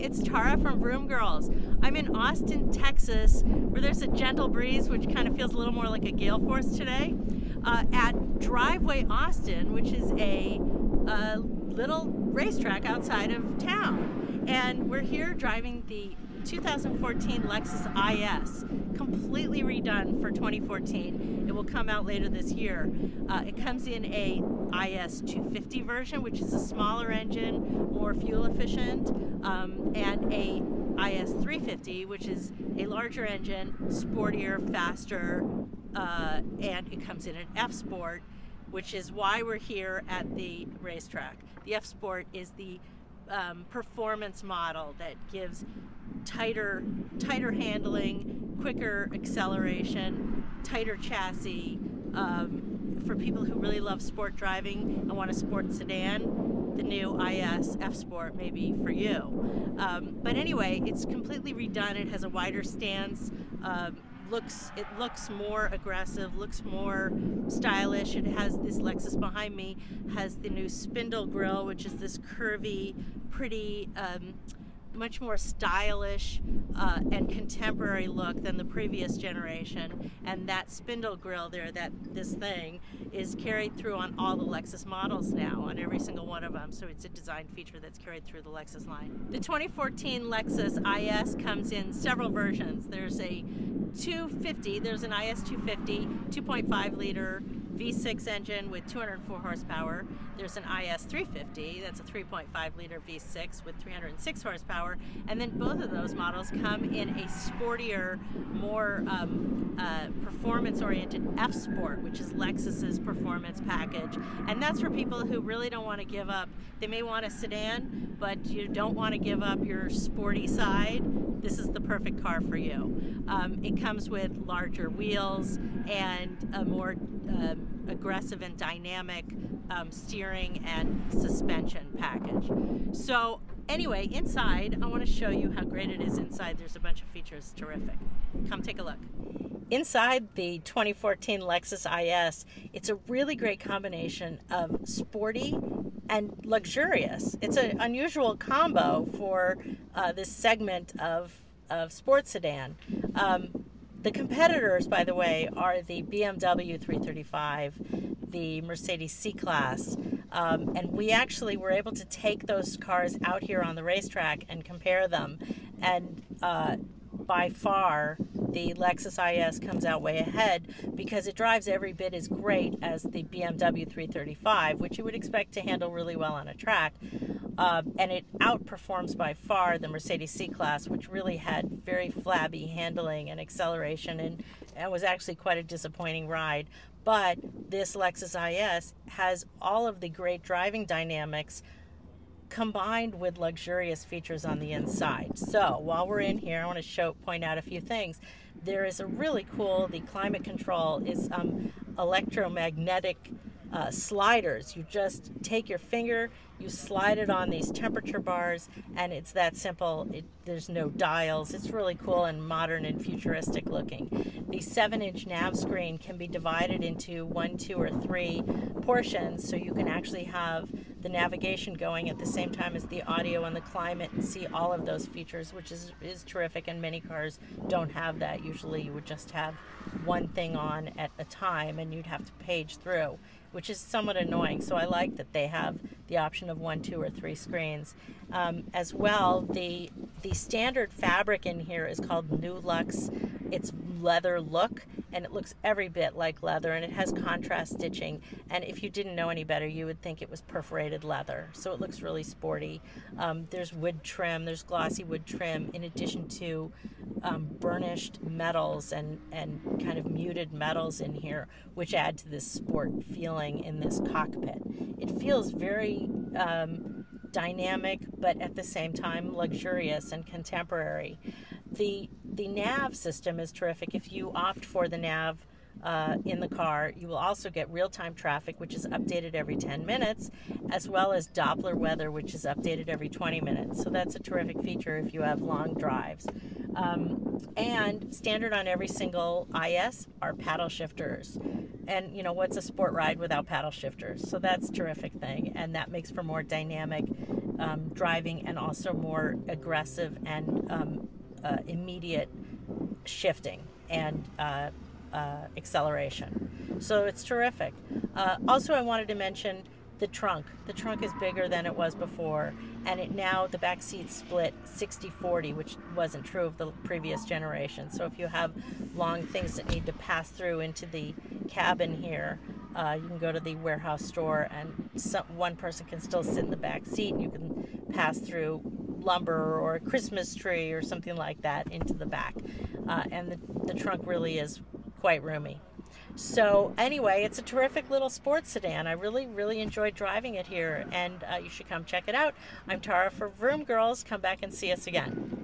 it's Tara from VroomGirls. I'm in Austin, Texas, where there's a gentle breeze, which kind of feels a little more like a gale force today, at Driveway Austin, which is a little racetrack outside of town. And we're here driving the 2014 Lexus IS, completely redone for 2014. It will come out later this year. It comes in a IS 250 version, which is a smaller engine, more fuel efficient, and a IS 350, which is a larger engine, sportier, faster, and it comes in an F Sport, which is why we're here at the racetrack. The F Sport is the performance model that gives tighter handling, quicker acceleration, tighter chassis. For people who really love sport driving and want a sport sedan, the new IS F Sport may be for you. But anyway, it's completely redone. It has a wider stance. It looks more aggressive, looks more stylish. It has this Lexus behind me, has the new spindle grille, which is this curvy, pretty, much more stylish and contemporary look than the previous generation. And that spindle grille there, this thing, is carried through on all the Lexus models now, on every single one of them. So it's a design feature that's carried through the Lexus line. The 2014 Lexus IS comes in several versions. There's a 250, there's an IS 250, 2.5 liter V6 engine with 204 horsepower. There's an IS 350, that's a 3.5 liter V6 with 306 horsepower. And then both of those models come in a sportier, more performance-oriented F Sport, which is Lexus's performance package. And that's for people who really don't want to give up. They may want a sedan, but you don't want to give up your sporty side. This is the perfect car for you. It comes with larger wheels and a more aggressive and dynamic steering and suspension package. So anyway, inside, I want to show you how great it is inside. There's a bunch of features, terrific. Come take a look. Inside the 2014 Lexus IS, it's a really great combination of sporty and luxurious. It's an unusual combo for this segment of sports sedan. The competitors, by the way, are the BMW 335, the Mercedes C-Class, and we actually were able to take those cars out here on the racetrack and compare them, and by far the Lexus IS comes out way ahead because it drives every bit as great as the BMW 335, which you would expect to handle really well on a track. And it outperforms by far the Mercedes C-Class, which really had very flabby handling and acceleration, and it was actually quite a disappointing ride. But this Lexus IS has all of the great driving dynamics combined with luxurious features on the inside. So while we're in here, I want to point out a few things. There is a really cool, the climate control is electromagnetic sliders. You just take your finger, you slide it on these temperature bars, and it's that simple. There's no dials. It's really cool and modern and futuristic looking. The 7-inch nav screen can be divided into 1, 2, or 3 portions, so you can actually have the navigation going at the same time as the audio and the climate and see all of those features, which is terrific, and many cars don't have that. Usually you would just have one thing on at a time and you'd have to page through, which is somewhat annoying. So I like that they have the option of 1, 2, or 3 screens. As well, the standard fabric in here is called New Luxe. It's leather look, and it looks every bit like leather, and it has contrast stitching, and if you didn't know any better, you would think it was perforated leather. So it looks really sporty. There's wood trim, there's glossy wood trim, in addition to burnished metals and kind of muted metals in here, which add to this sport feeling in this cockpit. It feels very dynamic, but at the same time luxurious and contemporary. The nav system is terrific. If you opt for the nav in the car, you will also get real-time traffic, which is updated every 10 minutes, as well as Doppler weather, which is updated every 20 minutes. So that's a terrific feature if you have long drives. And standard on every single IS are paddle shifters. And you know, what's a sport ride without paddle shifters? So that's a terrific thing, and that makes for more dynamic driving, and also more aggressive and immediate shifting and acceleration. So it's terrific. Also, I wanted to mention the trunk. The trunk is bigger than it was before, and the back seats split 60-40, which wasn't true of the previous generation. So if you have long things that need to pass through into the cabin here, you can go to the warehouse store, and one person can still sit in the back seat, and you can pass through lumber or a Christmas tree or something like that into the back. And the trunk really is quite roomy. So anyway, it's a terrific little sports sedan. I really, really enjoyed driving it here, and you should come check it out. I'm Tara for VroomGirls. Come back and see us again.